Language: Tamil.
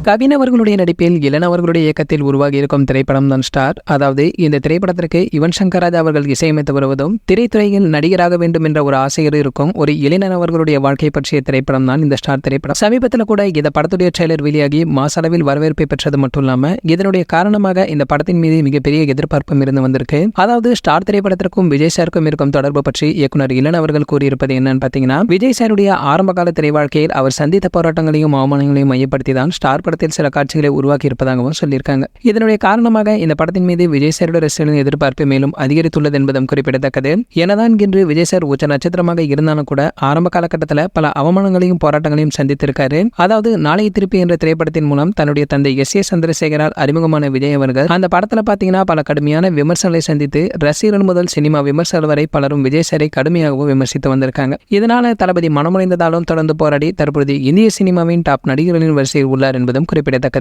கவின் அவர்களுடைய நடிப்பில் இளன் அவர்களுடைய இயக்கத்தில் உருவாகி இருக்கும் திரைப்படம் தான் ஸ்டார். அதாவது இந்த திரைப்படத்திற்கு யுவன் சங்கர் ராஜா அவர்கள் இசையமைத்து வருவதும் திரைத்துறையில் நடிகராக வேண்டும் என்ற ஒரு ஆசையோடு இருக்கும் ஒரு இளைஞன் அவர்களுடைய வாழ்க்கை பற்றிய திரைப்படம் தான் இந்த ஸ்டார் திரைப்படம். சமீபத்தில் கூட இந்த படத்துடைய ட்ரெய்லர் வெளியாகி மாசளவில் வரவேற்பை பெற்றது மட்டும் இல்லாம இதனுடைய காரணமாக இந்த படத்தின் மீது மிகப்பெரிய எதிர்பார்ப்பும் இருந்து வந்திருக்கு. அதாவது ஸ்டார் திரைப்படத்திற்கும் விஜய் சாருக்கும் இருக்கும் தொடர்பு பற்றி இயக்குனர் இளன் அவர்கள் கூறியிருப்பது என்னன்னு பாத்தீங்கன்னா, விஜய் சாருடைய ஆரம்பகால திரை வாழ்க்கையில் அவர் சந்தித்த போராட்டங்களையும் அவமானங்களையும் மையப்படுத்தி தான் ஸ்டார் படத்தில் சில காட்சிகளை உருவாக்கி இருப்பதாகவும் சொல்லியிருக்காங்க. இதனுடைய காரணமாக இந்த படத்தின் மீது விஜய் சாரோட ரசிகர்களின் எதிர்பார்ப்பு மேலும் அதிகரித்துள்ளது என்பதும் குறிப்பிடத்தக்கது. எனதான் இன்று விஜய் சார் உச்ச நட்சத்திரமாக இருந்தாலும் கூட ஆரம்ப காலகட்டத்தில் பல அவமானங்களையும் போராட்டங்களையும் சந்தித்திருக்காரு. அதாவது நாளைய திருப்பி என்ற திரைப்படத்தின் மூலம் தன்னுடைய தந்தை எஸ் ஏ சந்திரசேகரால் அறிமுகமான விஜய் அவர்கள் அந்த படத்துல பாத்தீங்கன்னா பல கடுமையான விமர்சனங்களை சந்தித்து ரசிகர்கள் முதல் சினிமா விமர்சகர் வரை பலரும் விஜய் சாரை கடுமையாகவும் விமர்சித்து வந்திருக்காங்க. இதனால தளபதி மனமுடைந்ததாலும் தொடர்ந்து போராடி தற்போது இந்திய சினிமாவின் டாப் நடிகர்களின் வரிசையில் உள்ளார் என்பதும் குறிப்பிடத்தக்கது.